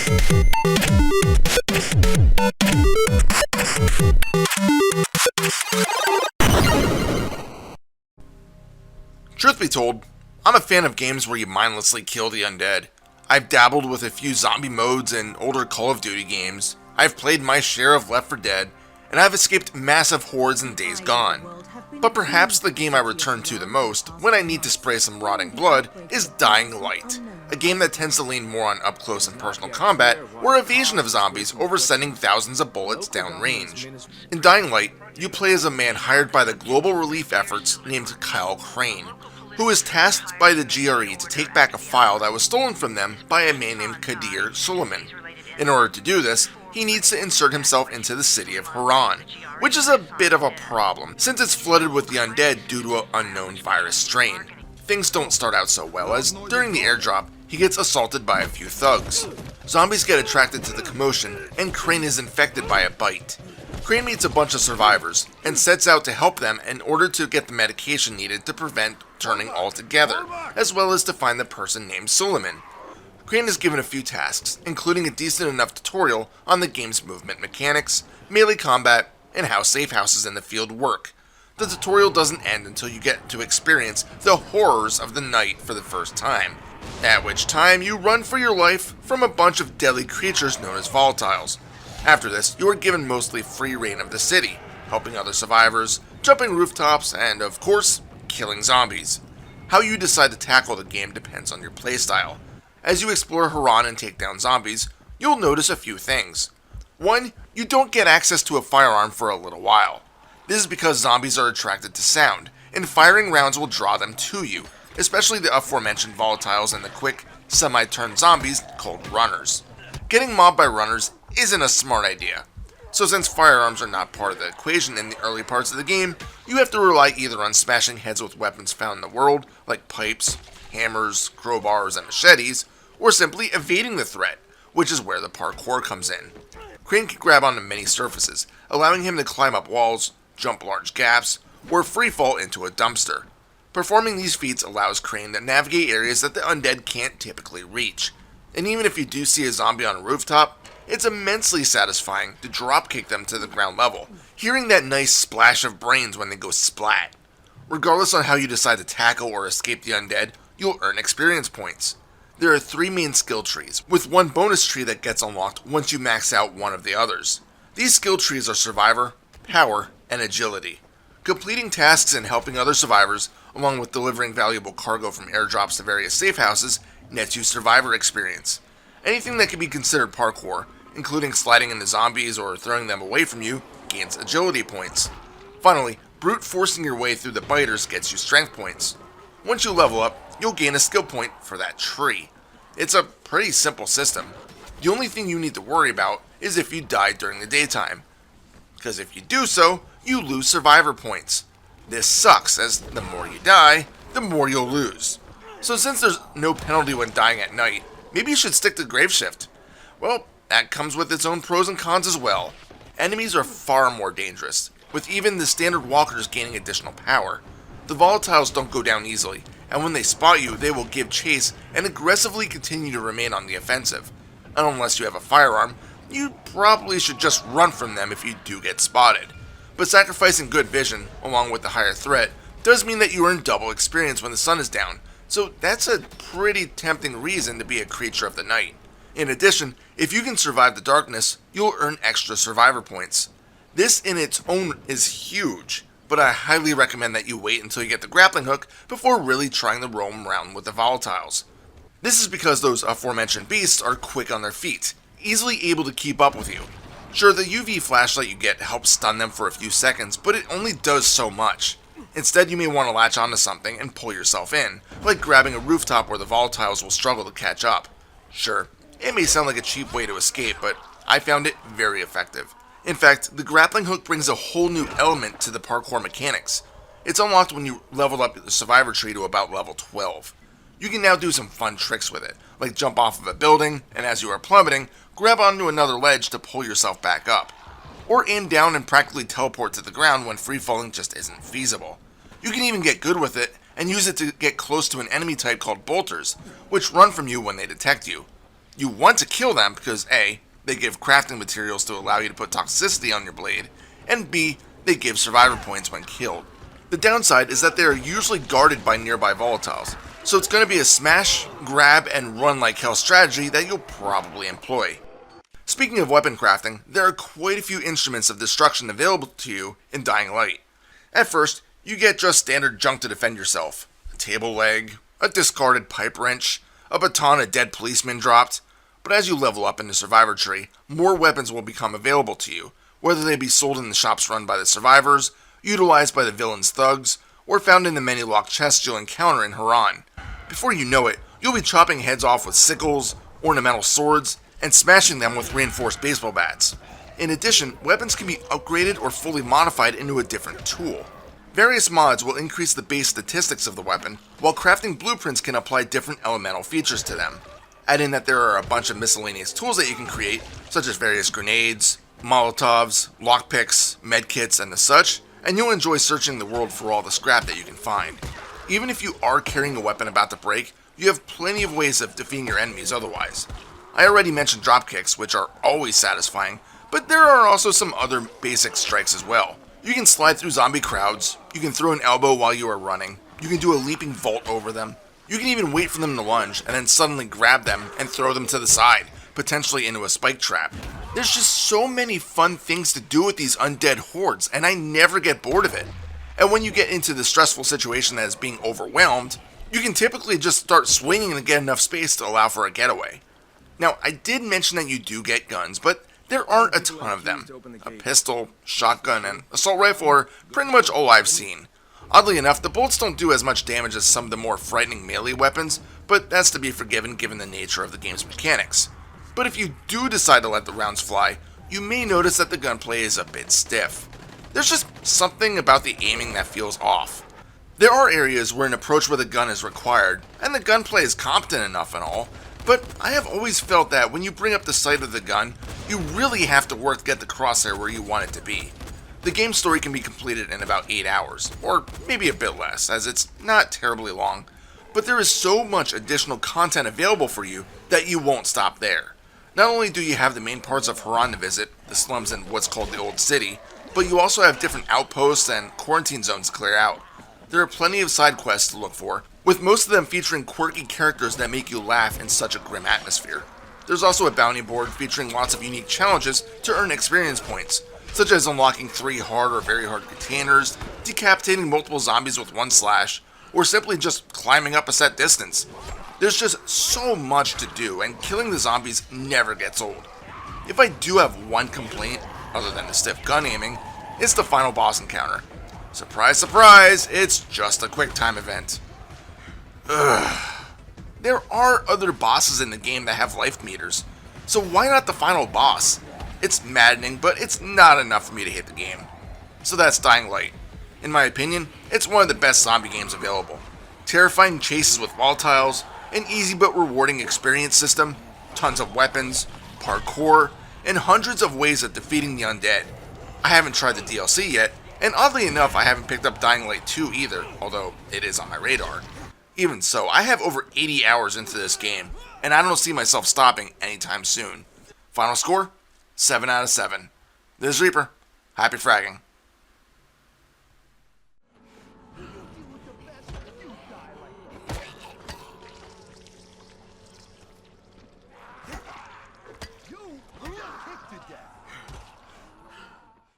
Truth be told, I'm a fan of games where you mindlessly kill the undead. I've dabbled with a few zombie modes in older Call of Duty games, I've played my share of Left 4 Dead, and I've escaped massive hordes in Days Gone. But perhaps the game I return to the most, when I need to spray some rotting blood, is Dying Light, a game that tends to lean more on up-close and personal combat, or evasion of zombies over sending thousands of bullets downrange. In Dying Light, you play as a man hired by the global relief efforts named Kyle Crane, who is tasked by the GRE to take back a file that was stolen from them by a man named Kadir Suleiman. In order to do this, he needs to insert himself into the city of Haran, which is a bit of a problem, since it's flooded with the undead due to an unknown virus strain. Things don't start out so well, as during the airdrop, he gets assaulted by a few thugs. Zombies get attracted to the commotion, and Crane is infected by a bite. Crane meets a bunch of survivors, and sets out to help them in order to get the medication needed to prevent turning altogether, as well as to find the person named Suleiman. Crane is given a few tasks, including a decent enough tutorial on the game's movement mechanics, melee combat, and how safe houses in the field work. The tutorial doesn't end until you get to experience the horrors of the night for the first time, at which time you run for your life from a bunch of deadly creatures known as volatiles. After this, you are given mostly free reign of the city, helping other survivors, jumping rooftops, and of course, killing zombies. How you decide to tackle the game depends on your playstyle. As you explore Haran and take down zombies, you'll notice a few things. 1. You don't get access to a firearm for a little while. This is because zombies are attracted to sound, and firing rounds will draw them to you, especially the aforementioned volatiles and the quick, semi-turn zombies called runners. Getting mobbed by runners isn't a smart idea. So since firearms are not part of the equation in the early parts of the game, you have to rely either on smashing heads with weapons found in the world, like pipes, hammers, crowbars, and machetes, or simply evading the threat, which is where the parkour comes in. Crane can grab onto many surfaces, allowing him to climb up walls, jump large gaps, or freefall into a dumpster. Performing these feats allows Crane to navigate areas that the undead can't typically reach. And even if you do see a zombie on a rooftop, it's immensely satisfying to dropkick them to the ground level, hearing that nice splash of brains when they go splat. Regardless on how you decide to tackle or escape the undead, you'll earn experience points. There are 3 main skill trees, with 1 bonus tree that gets unlocked once you max out one of the others. These skill trees are Survivor, Power, and Agility. Completing tasks and helping other survivors, along with delivering valuable cargo from airdrops to various safe houses, nets you Survivor experience. Anything that can be considered parkour, including sliding into zombies or throwing them away from you, gains Agility points. Finally, brute forcing your way through the biters gets you Strength points. Once you level up, you'll gain a skill point for that tree. It's a pretty simple system. The only thing you need to worry about is if you die during the daytime, because if you do so, you lose survivor points. This sucks, as the more you die, the more you'll lose. So since there's no penalty when dying at night, maybe you should stick to Graveshift. Well, that comes with its own pros and cons as well. Enemies are far more dangerous, with even the standard walkers gaining additional power. The volatiles don't go down easily, and when they spot you, they will give chase and aggressively continue to remain on the offensive. And unless you have a firearm, you probably should just run from them if you do get spotted. But sacrificing good vision, along with the higher threat, does mean that you earn double experience when the sun is down, so that's a pretty tempting reason to be a creature of the night. In addition, if you can survive the darkness, you'll earn extra survivor points. This in its own is huge, but I highly recommend that you wait until you get the grappling hook before really trying to roam around with the volatiles. This is because those aforementioned beasts are quick on their feet, easily able to keep up with you. Sure, the UV flashlight you get helps stun them for a few seconds, but it only does so much. Instead, you may want to latch onto something and pull yourself in, like grabbing a rooftop where the volatiles will struggle to catch up. Sure, it may sound like a cheap way to escape, but I found it very effective. In fact, the grappling hook brings a whole new element to the parkour mechanics. It's unlocked when you level up the survivor tree to about level 12. You can now do some fun tricks with it, like jump off of a building, and as you are plummeting, grab onto another ledge to pull yourself back up. Or aim down and practically teleport to the ground when free falling just isn't feasible. You can even get good with it, and use it to get close to an enemy type called bolters, which run from you when they detect you. You want to kill them because A, they give crafting materials to allow you to put toxicity on your blade, and B, they give survivor points when killed. The downside is that they are usually guarded by nearby volatiles, so it's going to be a smash, grab, and run like hell strategy that you'll probably employ. Speaking of weapon crafting, there are quite a few instruments of destruction available to you in Dying Light. At first, you get just standard junk to defend yourself. A table leg, a discarded pipe wrench, a baton a dead policeman dropped. But as you level up in the survivor tree, more weapons will become available to you, whether they be sold in the shops run by the survivors, utilized by the villain's thugs, or found in the many locked chests you'll encounter in Haran. Before you know it, you'll be chopping heads off with sickles, ornamental swords, and smashing them with reinforced baseball bats. In addition, weapons can be upgraded or fully modified into a different tool. Various mods will increase the base statistics of the weapon, while crafting blueprints can apply different elemental features to them. Add in that there are a bunch of miscellaneous tools that you can create, such as various grenades, molotovs, lockpicks, medkits, and the such, and you'll enjoy searching the world for all the scrap that you can find. Even if you are carrying a weapon about to break, you have plenty of ways of defeating your enemies otherwise. I already mentioned dropkicks, which are always satisfying, but there are also some other basic strikes as well. You can slide through zombie crowds, you can throw an elbow while you are running, you can do a leaping vault over them, you can even wait for them to lunge and then suddenly grab them and throw them to the side, potentially into a spike trap. There's just so many fun things to do with these undead hordes, and I never get bored of it. And when you get into the stressful situation that is being overwhelmed, you can typically just start swinging to get enough space to allow for a getaway. Now, I did mention that you do get guns, but there aren't a ton of them. A pistol, shotgun, and assault rifle are pretty much all I've seen. Oddly enough, the bolts don't do as much damage as some of the more frightening melee weapons, but that's to be forgiven given the nature of the game's mechanics. But if you do decide to let the rounds fly, you may notice that the gunplay is a bit stiff. There's just something about the aiming that feels off. There are areas where an approach with a gun is required, and the gunplay is competent enough and all, but I have always felt that when you bring up the sight of the gun, you really have to work to get the crosshair where you want it to be. The game story can be completed in about 8 hours, or maybe a bit less, as it's not terribly long, but there is so much additional content available for you that you won't stop there. Not only do you have the main parts of Haran to visit, the slums and what's called the Old City, but you also have different outposts and quarantine zones to clear out. There are plenty of side quests to look for, with most of them featuring quirky characters that make you laugh in such a grim atmosphere. There's also a bounty board featuring lots of unique challenges to earn experience points, such as unlocking 3 hard or very hard containers, decapitating multiple zombies with one slash, or simply just climbing up a set distance. There's just so much to do, and killing the zombies never gets old. If I do have one complaint, other than the stiff gun aiming, it's the final boss encounter. Surprise, surprise, it's just a quick time event. Ugh. There are other bosses in the game that have life meters, so why not the final boss? It's maddening, but it's not enough for me to hit the game. So that's Dying Light. In my opinion, it's one of the best zombie games available. Terrifying chases with volatiles, an easy but rewarding experience system, tons of weapons, parkour, and hundreds of ways of defeating the undead. I haven't tried the DLC yet, and oddly enough I haven't picked up Dying Light 2 either, although it is on my radar. Even so, I have over 80 hours into this game, and I don't see myself stopping anytime soon. Final score? 7 out of 7. This is Reaper. Happy fragging. You will get kicked to death.